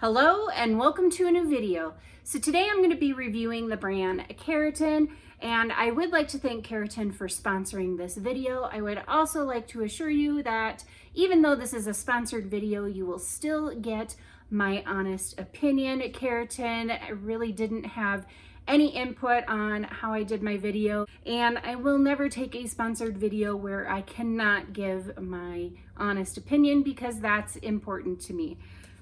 Hello and welcome to a new video. So today I'm going to be reviewing the brand Kerotin, and I would like to thank Kerotin for sponsoring this video. I would also like to assure you that even though this is a sponsored video, you will still get my honest opinion. Kerotin really didn't have any input on how I did my video, and I will never take a sponsored video where I cannot give my honest opinion because that's important to me.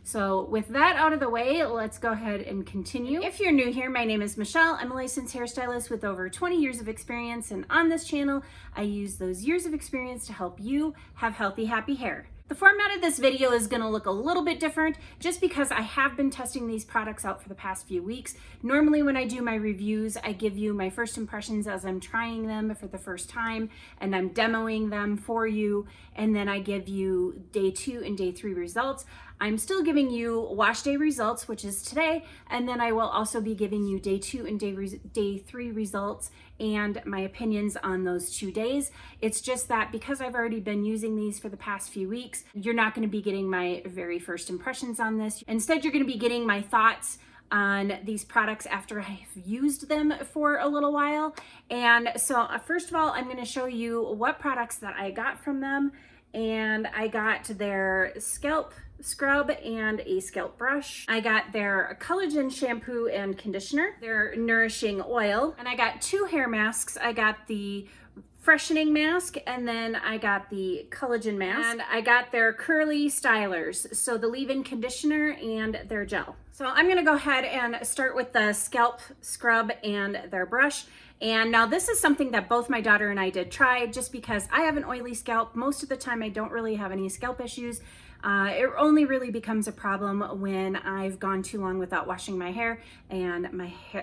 So with that out of the way, let's go ahead and continue. If you're new here, my name is Michelle. I'm a licensed hairstylist with over 20 years of experience, and on this channel, I use those years of experience to help you have healthy, happy hair. The format of this video is going to look a little bit different just because I have been testing these products out for the past few weeks. Normally when I do my reviews, I give you my first impressions as I'm trying them for the first time and I'm demoing them for you, and then I give you day 2 and day 3 results. I'm still giving you wash day results, which is today, and then I will also be giving you day 2 and day 3 results and my opinions on those 2 days. It's just that because I've already been using these for the past few weeks, you're not going to be getting my very first impressions on this. Instead, you're going to be getting my thoughts on these products after I've used them for a little while. And so first of all, I'm going to show you what products that I got from them. And I got their scalp scrub and a scalp brush. I got their collagen shampoo and conditioner, their nourishing oil, and I got 2 hair masks. I got the freshening mask, and then I got the collagen mask, and I got their curly stylers, so the leave-in conditioner and their gel. So I'm gonna go ahead and start with the scalp scrub and their brush. And now this is something that both my daughter and I did try, just because I have an oily scalp. Most of the time I don't really have any scalp issues. It only really becomes a problem when I've gone too long without washing my hair and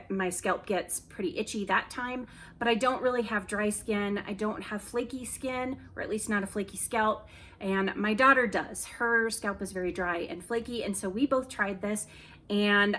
my scalp gets pretty itchy that time. But I don't really have dry skin. I don't have flaky skin, or at least not a flaky scalp. And my daughter does. Her scalp is very dry and flaky, and so we both tried this. And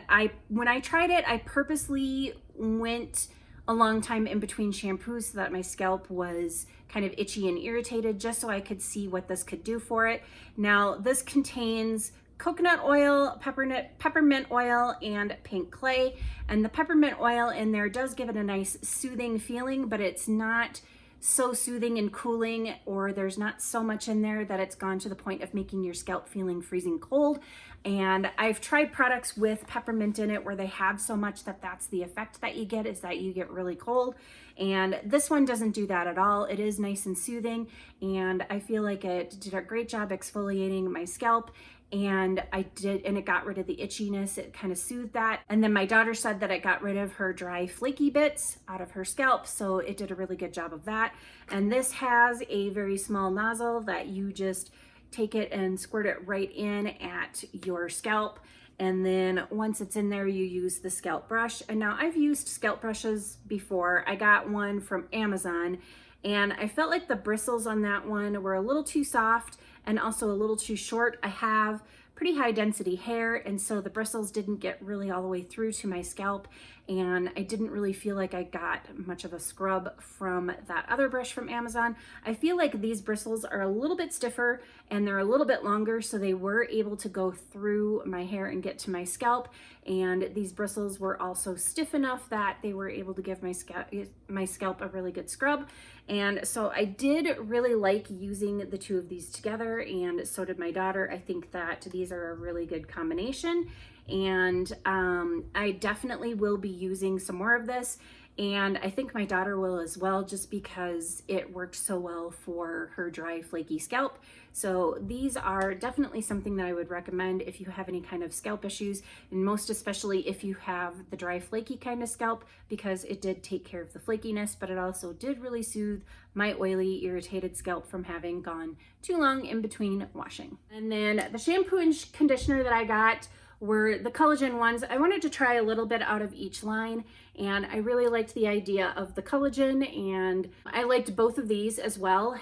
when I tried it, I purposely went a long time in between shampoos so that my scalp was kind of itchy and irritated, just so I could see what this could do for it. Now, this contains coconut oil, peppermint oil, and pink clay. And the peppermint oil in there does give it a nice soothing feeling, but it's not so soothing and cooling, or there's not so much in there that it's gone to the point of making your scalp feeling freezing cold. And I've tried products with peppermint in it where they have so much that that's the effect that you get, is that you get really cold. And this one doesn't do that at all. It is nice and soothing, and I feel like it did a great job exfoliating my scalp. And it got rid of the itchiness. It kind of soothed that. And then my daughter said that it got rid of her dry flaky bits out of her scalp, so it did a really good job of that. And this has a very small nozzle that you just take it and squirt it right in at your scalp. And then once it's in there, you use the scalp brush. And now I've used scalp brushes before. I got one from Amazon, and I felt like the bristles on that one were a little too soft and also a little too short. I have pretty high density hair, and so the bristles didn't get really all the way through to my scalp, and I didn't really feel like I got much of a scrub from that other brush from Amazon. I feel like these bristles are a little bit stiffer and they're a little bit longer, so they were able to go through my hair and get to my scalp. And these bristles were also stiff enough that they were able to give my scalp a really good scrub. And so I did really like using the 2 of these together, and so did my daughter. I think that these are a really good combination, and I definitely will be using some more of this, and I think my daughter will as well, just because it worked so well for her dry, flaky scalp. So these are definitely something that I would recommend if you have any kind of scalp issues, and most especially if you have the dry, flaky kind of scalp, because it did take care of the flakiness, but it also did really soothe my oily, irritated scalp from having gone too long in between washing. And then the shampoo and conditioner that I got were the collagen ones. I wanted to try a little bit out of each line, and I really liked the idea of the collagen, and I liked both of these as well.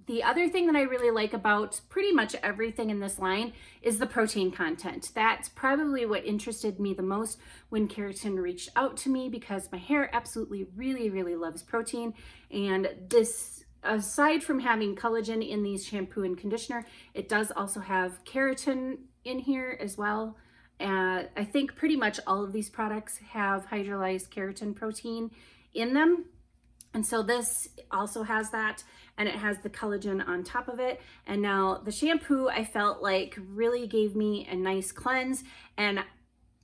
The other thing that I really like about pretty much everything in this line is the protein content. That's probably what interested me the most when Kerotin reached out to me, because my hair absolutely really loves protein. And this, aside from having collagen in these shampoo and conditioner, it does also have keratin in here as well. I think pretty much all of these products have hydrolyzed keratin protein in them. And so this also has that, and it has the collagen on top of it. And now the shampoo, I felt like really gave me a nice cleanse. And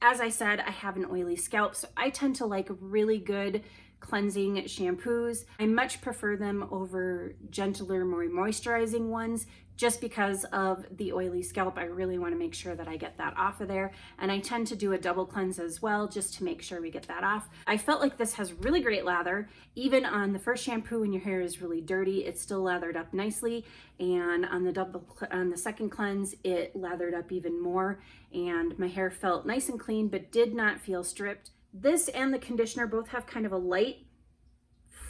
as I said, I have an oily scalp, so I tend to like really good cleansing shampoos. I much prefer them over gentler, more moisturizing ones, just because of the oily scalp. I really want to make sure that I get that off of there. And I tend to do a double cleanse as well, just to make sure we get that off. I felt like this has really great lather. Even on the first shampoo, when your hair is really dirty, it's still lathered up nicely. And on the second cleanse, it lathered up even more. And my hair felt nice and clean, but did not feel stripped. This and the conditioner both have kind of a light,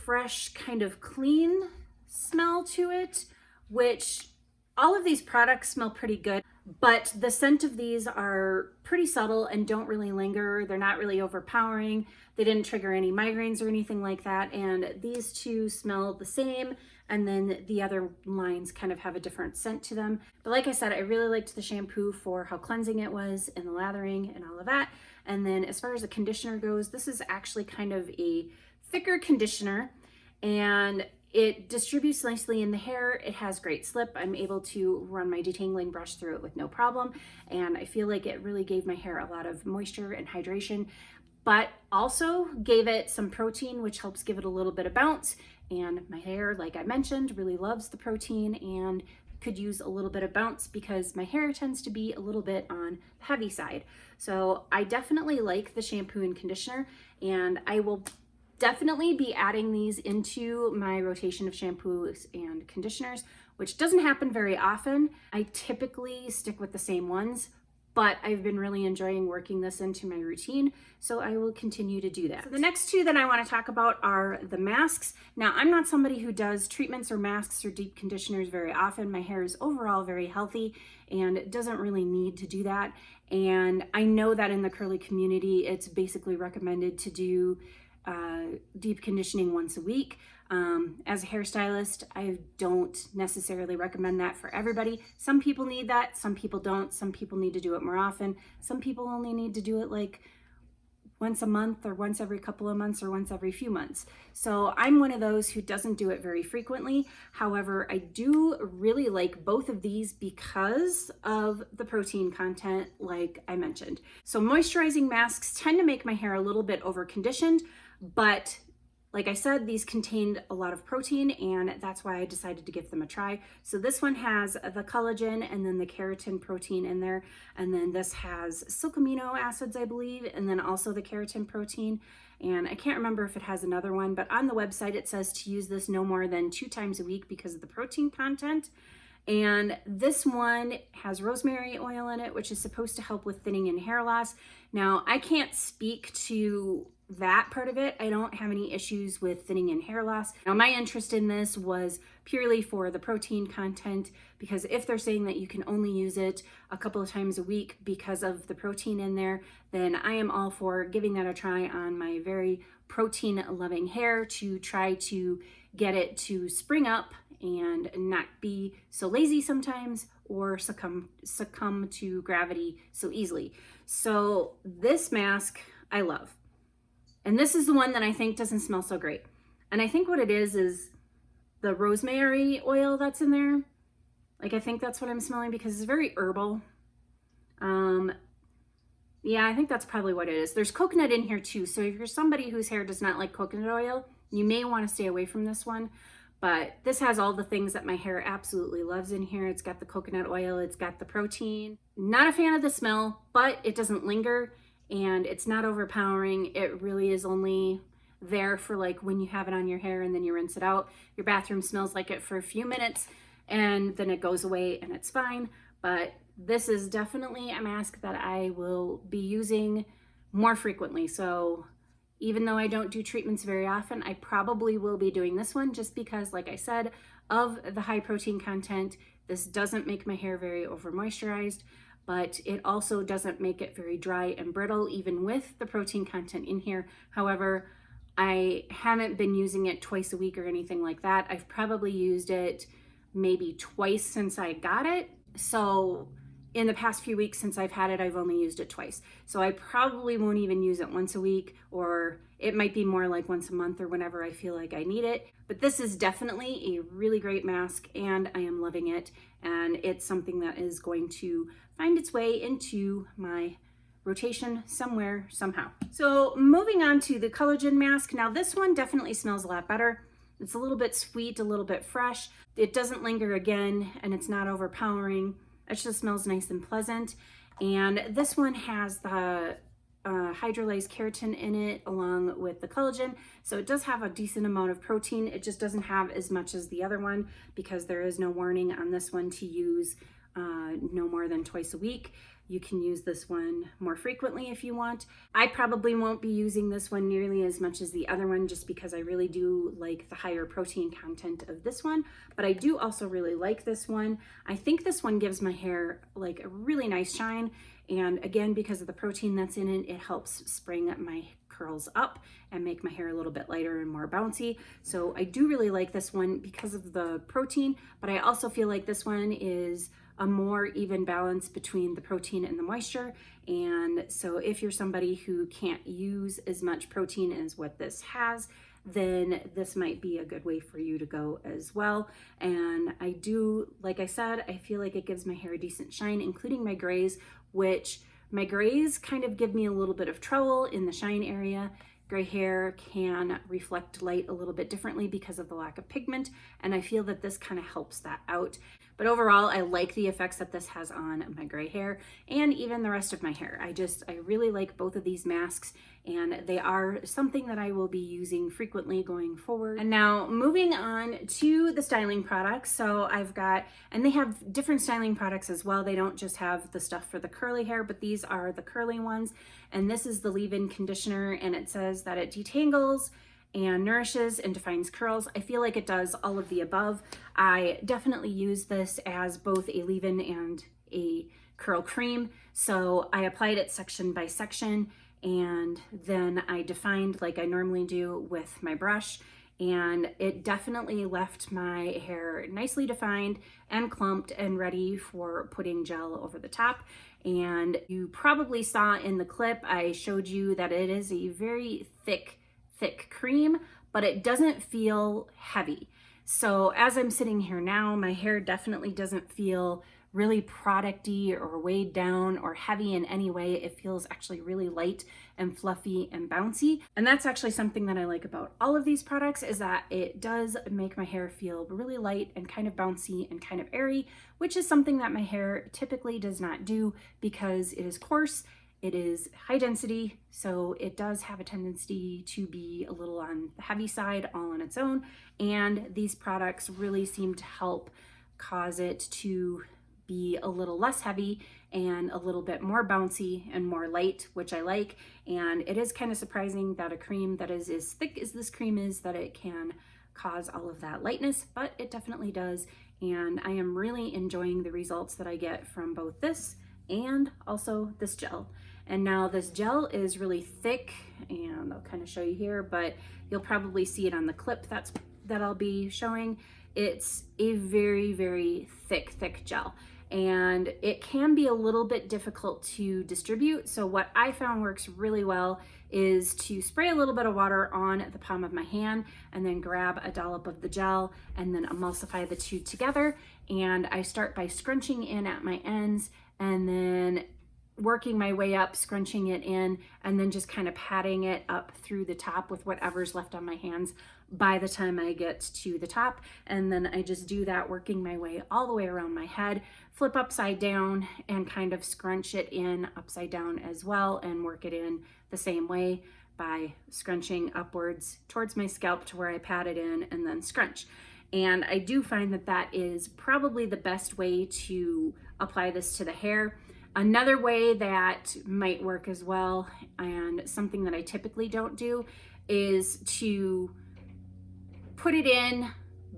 fresh, kind of clean smell to it, which all of these products smell pretty good, but the scent of these are pretty subtle and don't really linger. They're not really overpowering. They didn't trigger any migraines or anything like that. And these two smell the same. And then the other lines kind of have a different scent to them. But like I said, I really liked the shampoo for how cleansing it was and the lathering and all of that. And then as far as the conditioner goes, this is actually kind of a thicker conditioner, and it distributes nicely in the hair. It has great slip. I'm able to run my detangling brush through it with no problem. And I feel like it really gave my hair a lot of moisture and hydration, but also gave it some protein, which helps give it a little bit of bounce. And my hair, like I mentioned, really loves the protein and could use a little bit of bounce because my hair tends to be a little bit on the heavy side. So I definitely like the shampoo and conditioner, and I will definitely be adding these into my rotation of shampoos and conditioners, which doesn't happen very often. I typically stick with the same ones, but I've been really enjoying working this into my routine, so I will continue to do that. So the next two that I want to talk about are the masks. Now, I'm not somebody who does treatments or masks or deep conditioners very often. My hair is overall very healthy and doesn't really need to do that. And I know that in the curly community, it's basically recommended to do deep conditioning once a week. As a hairstylist, I don't necessarily recommend that for everybody. Some people need that, some people don't. Some people need to do it more often. Some people only need to do it like once a month or once every couple of months or once every few months. So I'm one of those who doesn't do it very frequently. However, I do really like both of these because of the protein content, like I mentioned. So moisturizing masks tend to make my hair a little bit over conditioned, but like I said, these contained a lot of protein, and that's why I decided to give them a try. So this one has the collagen and then the keratin protein in there. And then this has silk amino acids, I believe, and then also the keratin protein. And I can't remember if it has another one, but on the website, it says to use this no more than 2 times a week because of the protein content. And this one has rosemary oil in it, which is supposed to help with thinning and hair loss. Now, I can't speak to that part of it. I don't have any issues with thinning and hair loss. Now, my interest in this was purely for the protein content, because if they're saying that you can only use it a couple of times a week because of the protein in there, then I am all for giving that a try on my very protein loving hair to try to get it to spring up and not be so lazy sometimes or succumb to gravity so easily. So this mask I love. And this is the one that I think doesn't smell so great. And I think what it is the rosemary oil that's in there. Like, I think that's what I'm smelling because it's very herbal. Yeah, I think that's probably what it is. There's coconut in here too. So if you're somebody whose hair does not like coconut oil, you may want to stay away from this one. But this has all the things that my hair absolutely loves in here. It's got the coconut oil, it's got the protein. Not a fan of the smell, but it doesn't linger. And it's not overpowering. It really is only there for like when you have it on your hair and then you rinse it out. Your bathroom smells like it for a few minutes and then it goes away and it's fine. But this is definitely a mask that I will be using more frequently. So even though I don't do treatments very often, I probably will be doing this one just because, like I said, of the high protein content. This doesn't make my hair very over moisturized, but it also doesn't make it very dry and brittle, even with the protein content in here. However, I haven't been using it twice a week or anything like that. I've probably used it maybe twice since I got it. So in the past few weeks since I've had it, I've only used it twice. So I probably won't even use it once a week, or it might be more like once a month or whenever I feel like I need it. But this is definitely a really great mask and I am loving it. And it's something that is going to find its way into my rotation somewhere, somehow. So moving on to the collagen mask. Now this one definitely smells a lot better. It's a little bit sweet, a little bit fresh. It doesn't linger again, and it's not overpowering. It just smells nice and pleasant. And this one has the hydrolyzed keratin in it along with the collagen. So it does have a decent amount of protein. It just doesn't have as much as the other one because there is no warning on this one to use no more than twice a week. You can use this one more frequently if you want. I probably won't be using this one nearly as much as the other one just because I really do like the higher protein content of this one, but I do also really like this one. I think this one gives my hair like a really nice shine, and again, because of the protein that's in it, it helps spring my curls up and make my hair a little bit lighter and more bouncy. So I do really like this one because of the protein, but I also feel like this one is a more even balance between the protein and the moisture. And so if you're somebody who can't use as much protein as what this has, then this might be a good way for you to go as well. And I do, like I said, I feel like it gives my hair a decent shine, including my grays, which my grays kind of give me a little bit of trouble in the shine area. Gray hair can reflect light a little bit differently because of the lack of pigment, and I feel that this kind of helps that out. But overall, I like the effects that this has on my gray hair and even the rest of my hair. I really like both of these masks, and they are something that I will be using frequently going forward. And now moving on to the styling products. So I've got, and they have different styling products as well. They don't just have the stuff for the curly hair, but these are the curly ones. And this is the leave-in conditioner, and it says that it detangles and nourishes and defines curls. I feel like it does all of the above. I definitely use this as both a leave-in and a curl cream. So I applied it section by section, and then I defined like I normally do with my brush, and it definitely left my hair nicely defined and clumped and ready for putting gel over the top. And you probably saw in the clip, I showed you that it is a very thick cream, but it doesn't feel heavy. So as I'm sitting here now, my hair definitely doesn't feel really producty or weighed down or heavy in any way. It feels actually really light and fluffy and bouncy. And that's actually something that I like about all of these products, is that it does make my hair feel really light and kind of bouncy and kind of airy, which is something that my hair typically does not do because it is coarse. It is high density, so it does have a tendency to be a little on the heavy side all on its own, and these products really seem to help cause it to be a little less heavy and a little bit more bouncy and more light, which I like. And it is kind of surprising that a cream that is as thick as this cream is, that it can cause all of that lightness, but it definitely does. And I am really enjoying the results that I get from both this and also this gel. And now this gel is really thick, and I'll kind of show you here, but you'll probably see it on the clip that I'll be showing. It's a very, very thick gel, and it can be a little bit difficult to distribute. So what I found works really well is to spray a little bit of water on the palm of my hand and then grab a dollop of the gel and then emulsify the two together. And I start by scrunching in at my ends and then working my way up, scrunching it in, and then just kind of patting it up through the top with whatever's left on my hands by the time I get to the top. And then I just do that, working my way all the way around my head, flip upside down and kind of scrunch it in upside down as well, and work it in the same way by scrunching upwards towards my scalp to where I pat it in and then scrunch. And I do find that that is probably the best way to apply this to the hair. Another way that might work as well, and something that I typically don't do, is to put it in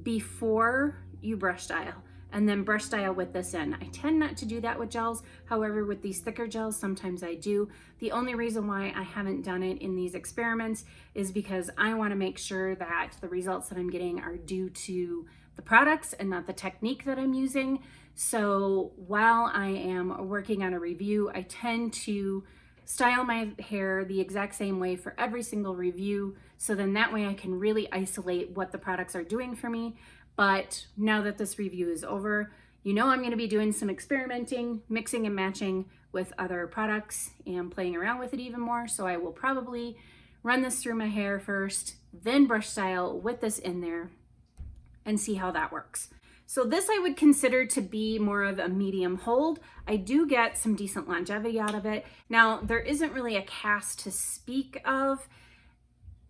before you brush style and then brush style with this in. I tend not to do that with gels. However, with these thicker gels, sometimes I do. The only reason why I haven't done it in these experiments is because I want to make sure that the results that I'm getting are due to the products and not the technique that I'm using. So while I am working on a review, I tend to style my hair the exact same way for every single review. So then that way I can really isolate what the products are doing for me. But now that this review is over, you know I'm going to be doing some experimenting, mixing and matching with other products and playing around with it even more. So I will probably run this through my hair first, then brush style with this in there and see how that works. So this I would consider to be more of a medium hold. I do get some decent longevity out of it. Now, there isn't really a cast to speak of,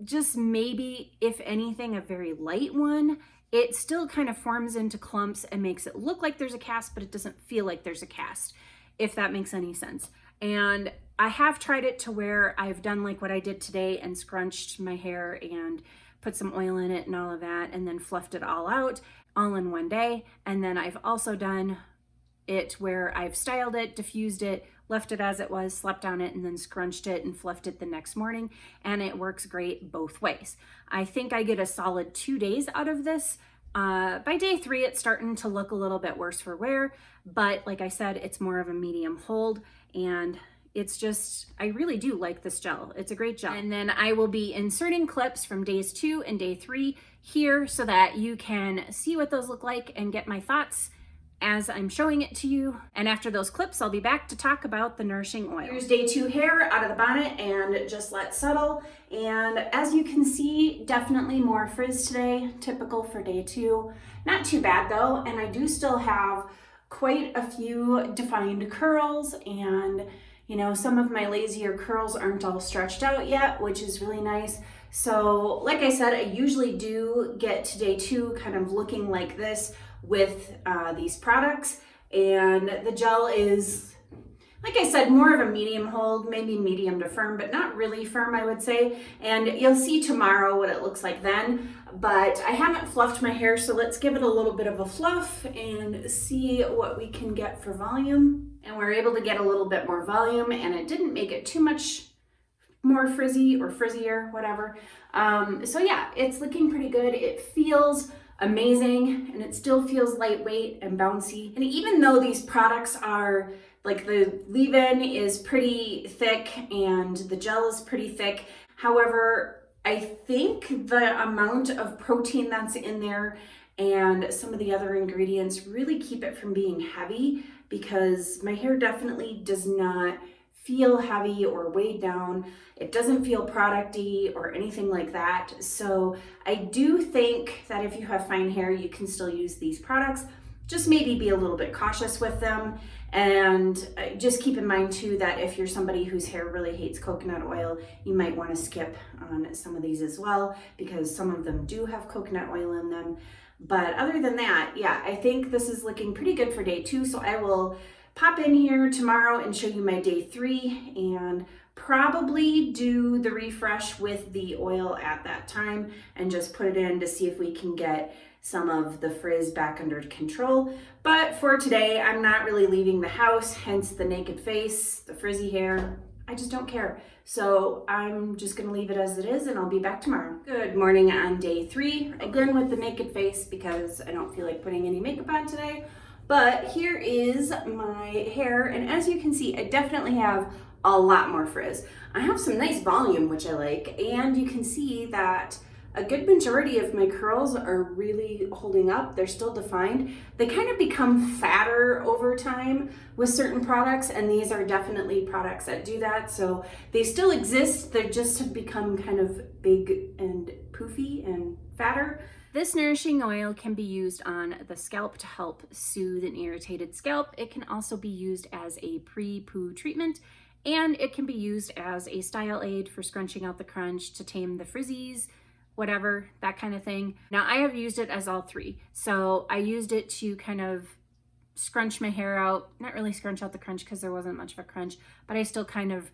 just maybe, if anything, a very light one. It still kind of forms into clumps and makes it look like there's a cast, but it doesn't feel like there's a cast, if that makes any sense. And I have tried it to where I've done like what I did today and scrunched my hair and put some oil in it and all of that, and then fluffed it all out all in one day. And then I've also done it where I've styled it, diffused it, left it as it was, slept on it, and then scrunched it and fluffed it the next morning. And it works great both ways. I think I get a solid 2 days out of this. By day 3, it's starting to look a little bit worse for wear, but like I said, it's more of a medium hold, and it's just, I really do like this gel. It's a great gel. And then I will be inserting clips from days 2 and day 3 here so that you can see what those look like and get my thoughts as I'm showing it to you. And after those clips, I'll be back to talk about the Nourishing oil. Here's day 2 hair out of the bonnet and just let settle. And as you can see, definitely more frizz today, typical for day 2. Not too bad though, and I do still have quite a few defined curls, and you know, some of my lazier curls aren't all stretched out yet, which is really nice. So like I said, I usually do get to day 2 kind of looking like this with these products, and the gel is, like I said, more of a medium hold, maybe medium to firm, but not really firm, I would say. And you'll see tomorrow what it looks like then. But I haven't fluffed my hair, so let's give it a little bit of a fluff and see what we can get for volume. And we're able to get a little bit more volume, and it didn't make it too much more frizzy or frizzier, whatever. So yeah, it's looking pretty good. It feels amazing, and it still feels lightweight and bouncy. And even though these products are, like, the leave-in is pretty thick and the gel is pretty thick, however, I think the amount of protein that's in there and some of the other ingredients really keep it from being heavy, because my hair definitely does not feel heavy or weighed down. It doesn't feel producty or anything like that. So I do think that if you have fine hair, you can still use these products. Just maybe be a little bit cautious with them. And just keep in mind too that if you're somebody whose hair really hates coconut oil, you might want to skip on some of these as well, because some of them do have coconut oil in them. But other than that, yeah, I think this is looking pretty good for day 2. So I will pop in here tomorrow and show you my day 3, and probably do the refresh with the oil at that time and just put it in to see if we can get some of the frizz back under control. But for today, I'm not really leaving the house, hence the naked face, the frizzy hair. I just don't care. So I'm just gonna leave it as it is, and I'll be back tomorrow. Good morning on day 3, again with the naked face because I don't feel like putting any makeup on today. But here is my hair, and as you can see, I definitely have a lot more frizz. I have some nice volume, which I like, and you can see that a good majority of my curls are really holding up. They're still defined. They kind of become fatter over time with certain products, and these are definitely products that do that. So they still exist, they just have become kind of big and poofy and fatter. This Nourishing oil can be used on the scalp to help soothe an irritated scalp. It can also be used as a pre-poo treatment, and it can be used as a style aid for scrunching out the crunch, to tame the frizzies, whatever, that kind of thing. Now I have used it as all 3. So I used it to kind of scrunch my hair out, not really scrunch out the crunch because there wasn't much of a crunch, but I still kind of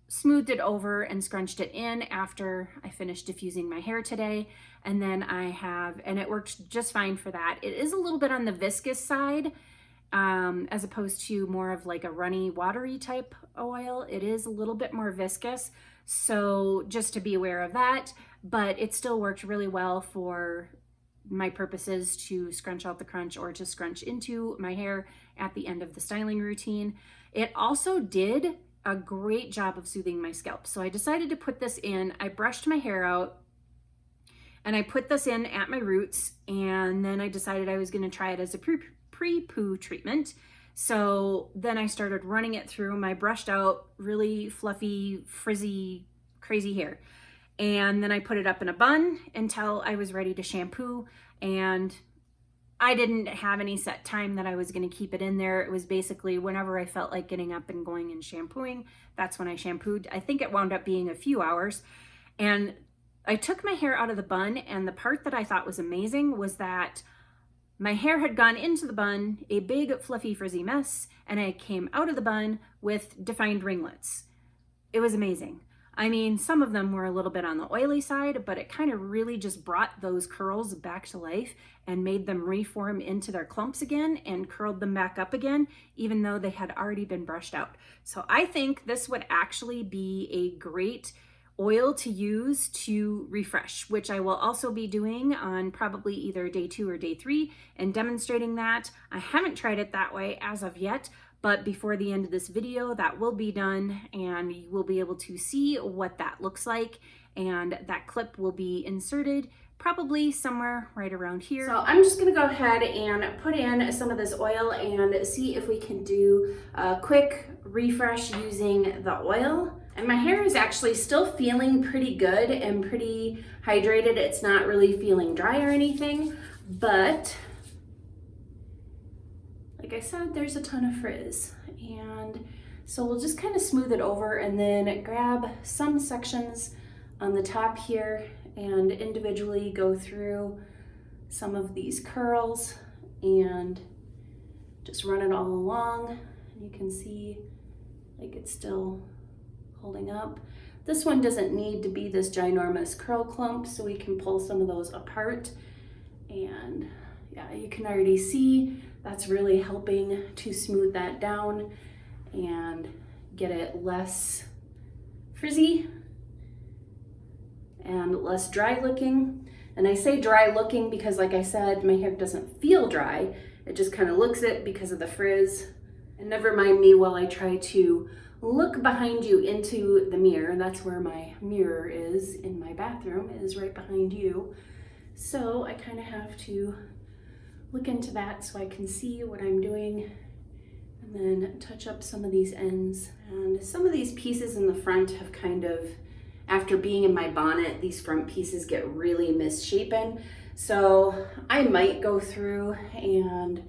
smoothed it over and scrunched it in after I finished diffusing my hair today. And then and it worked just fine for that. It is a little bit on the viscous side, as opposed to more of like a runny, watery type oil. It is a little bit more viscous, so just to be aware of that, but it still worked really well for my purpose is to scrunch out the crunch or to scrunch into my hair at the end of the styling routine. It also did a great job of soothing my scalp. So I decided to put this in. I brushed my hair out and I put this in at my roots, and then I decided I was going to try it as a pre-poo treatment. So then I started running it through my brushed out, really fluffy, frizzy, crazy hair. And then I put it up in a bun until I was ready to shampoo. And I didn't have any set time that I was going to keep it in there. It was basically whenever I felt like getting up and going and shampooing, that's when I shampooed. I think it wound up being a few hours. And I took my hair out of the bun, and the part that I thought was amazing was that my hair had gone into the bun, a big fluffy frizzy mess, and I came out of the bun with defined ringlets. It was amazing. I mean, some of them were a little bit on the oily side, but it kind of really just brought those curls back to life and made them reform into their clumps again and curled them back up again, even though they had already been brushed out. So I think this would actually be a great oil to use to refresh, which I will also be doing on probably either day 2 or day 3 and demonstrating that. I haven't tried it that way as of yet, but before the end of this video, that will be done and you will be able to see what that looks like, and that clip will be inserted probably somewhere right around here. So I'm just gonna go ahead and put in some of this oil and see if we can do a quick refresh using the oil. And my hair is actually still feeling pretty good and pretty hydrated. It's not really feeling dry or anything, but like I said, there's a ton of frizz. And so we'll just kind of smooth it over and then grab some sections on the top here and individually go through some of these curls and just run it all along. You can see like it's still holding up. This one doesn't need to be this ginormous curl clump, so we can pull some of those apart. And yeah, you can already see that's really helping to smooth that down and get it less frizzy and less dry looking. And I say dry looking because, like I said, my hair doesn't feel dry. It just kind of looks it because of the frizz. And never mind me while I try to look behind you into the mirror. That's where my mirror is in my bathroom, is right behind you. So I kind of have to look into that so I can see what I'm doing, and then touch up some of these ends. And some of these pieces in the front have kind of, after being in my bonnet, these front pieces get really misshapen. So I might go through and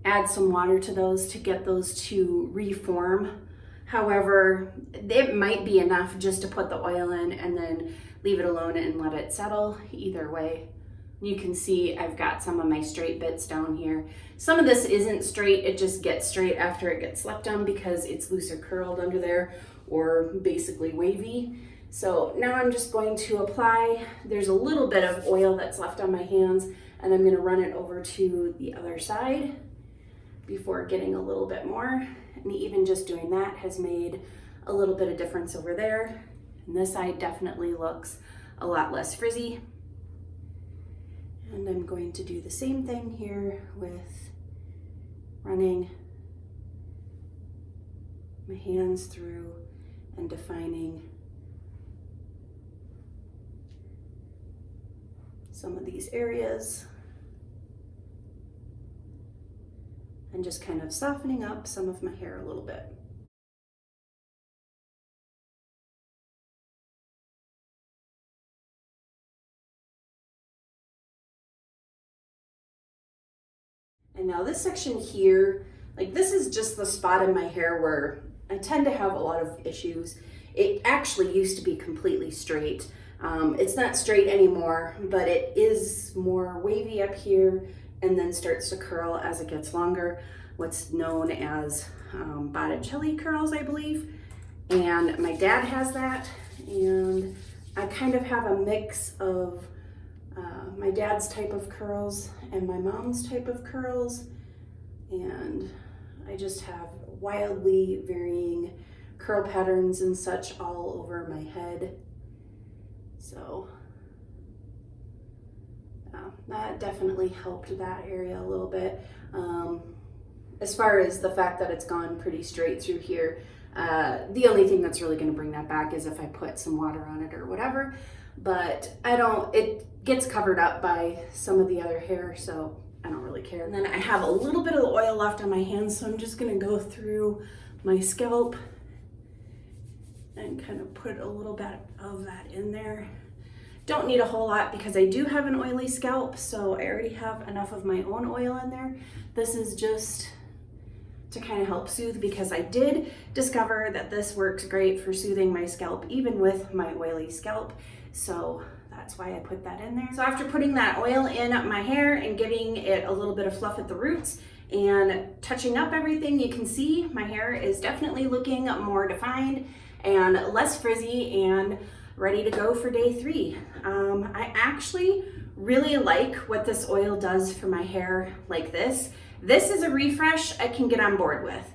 add some water to those to get those to reform. However, it might be enough just to put the oil in and then leave it alone and let it settle. Either way, you can see I've got some of my straight bits down here. Some of this isn't straight, it just gets straight after it gets slept on because it's looser curled under there, or basically wavy. So now I'm just going to apply, there's a little bit of oil that's left on my hands, and I'm gonna run it over to the other side before getting a little bit more. And even just doing that has made a little bit of difference over there. And this side definitely looks a lot less frizzy. And I'm going to do the same thing here with running my hands through and defining some of these areas and just kind of softening up some of my hair a little bit. And now this section here, like this is just the spot in my hair where I tend to have a lot of issues. It actually used to be completely straight. It's not straight anymore, but it is more wavy up here and then starts to curl as it gets longer, what's known as Botticelli curls, I believe. And my dad has that, and I kind of have a mix of my dad's type of curls and my mom's type of curls, and I just have wildly varying curl patterns and such all over my head. So that definitely helped that area a little bit. As far as the fact that it's gone pretty straight through here, the only thing that's really going to bring that back is if I put some water on it or whatever, but it gets covered up by some of the other hair, so I don't really care. And then I have a little bit of oil left on my hands, so I'm just going to go through my scalp and kind of put a little bit of that in there. Don't need a whole lot because I do have an oily scalp, so I already have enough of my own oil in there. This is just to kind of help soothe, because I did discover that this works great for soothing my scalp even with my oily scalp, so that's why I put that in there. So after putting that oil in my hair and giving it a little bit of fluff at the roots and touching up everything, you can see my hair is definitely looking more defined and less frizzy and ready to go for day 3. I actually really like what this oil does for my hair like this. This is a refresh I can get on board with.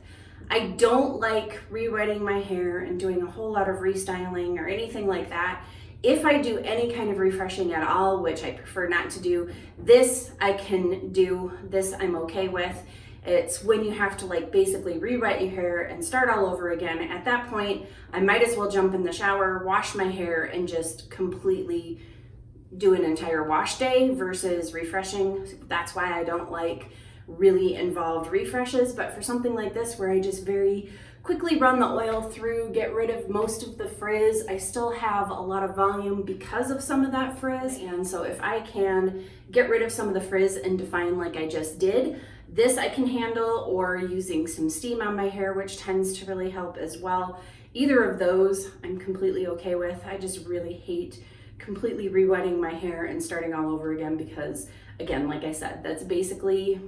I don't like rewetting my hair and doing a whole lot of restyling or anything like that. If I do any kind of refreshing at all, which I prefer not to do, this I can do, this I'm okay with. It's when you have to like basically rewet your hair and start all over again. At that point, I might as well jump in the shower, wash my hair, and just completely do an entire wash day versus refreshing. That's why I don't like really involved refreshes. But for something like this where I just very quickly run the oil through, get rid of most of the frizz, I still have a lot of volume because of some of that frizz. And so if I can get rid of some of the frizz and define like I just did, this I can handle, or using some steam on my hair, which tends to really help as well. Either of those I'm completely okay with. I just really hate completely rewetting my hair and starting all over again, because again, like I said, that's basically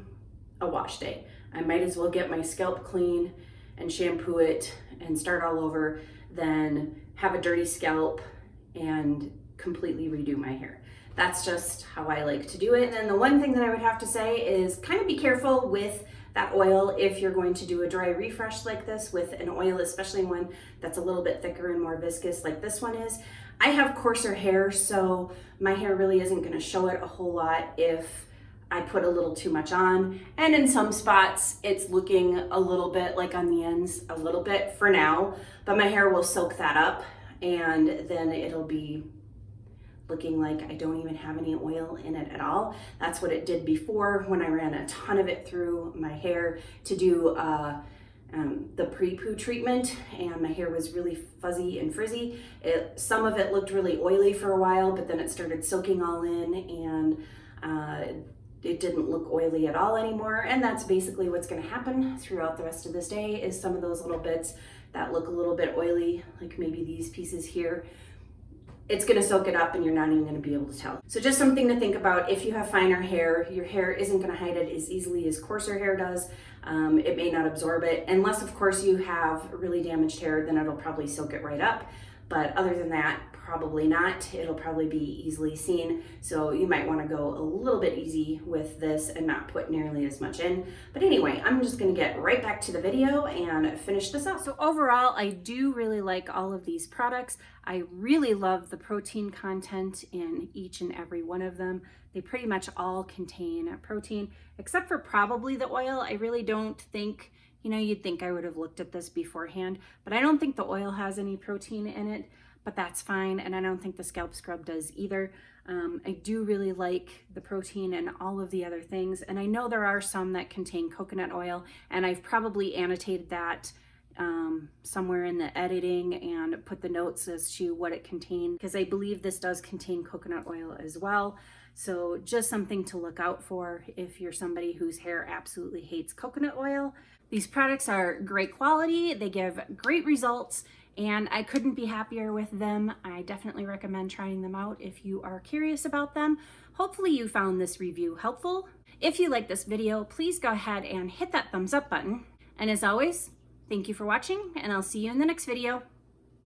a wash day. I might as well get my scalp clean and shampoo it and start all over than have a dirty scalp and completely redo my hair. That's just how I like to do it. And then the one thing that I would have to say is kind of be careful with that oil if you're going to do a dry refresh like this with an oil, especially one that's a little bit thicker and more viscous like this one is. I have coarser hair, so my hair really isn't going to show it a whole lot if I put a little too much on. And in some spots, it's looking a little bit like on the ends, a little bit for now, but my hair will soak that up, and then it'll be looking like I don't even have any oil in it at all. That's what it did before when I ran a ton of it through my hair to do the pre-poo treatment, and my hair was really fuzzy and frizzy. Some of it looked really oily for a while, but then it started soaking all in, and it didn't look oily at all anymore. And that's basically what's going to happen throughout the rest of this day, is some of those little bits that look a little bit oily, like maybe these pieces here, it's going to soak it up and you're not even going to be able to tell. So just something to think about. If you have finer hair, your hair isn't going to hide it as easily as coarser hair does. It may not absorb it, unless of course you have really damaged hair, then it'll probably soak it right up. But other than that, probably not. It'll probably be easily seen. So you might want to go a little bit easy with this and not put nearly as much in. But anyway, I'm just going to get right back to the video and finish this up. So overall, I do really like all of these products. I really love the protein content in each and every one of them. They pretty much all contain protein, except for probably the oil. I really don't think, you know, you'd think I would have looked at this beforehand, but I don't think the oil has any protein in it, but that's fine. And I don't think the scalp scrub does either. I do really like the protein and all of the other things. And I know there are some that contain coconut oil, and I've probably annotated that somewhere in the editing and put the notes as to what it contained, because I believe this does contain coconut oil as well. So just something to look out for if you're somebody whose hair absolutely hates coconut oil. These products are great quality, they give great results, and I couldn't be happier with them. I definitely recommend trying them out if you are curious about them. Hopefully you found this review helpful. If you like this video, please go ahead and hit that thumbs up button. And as always, thank you for watching, and I'll see you in the next video.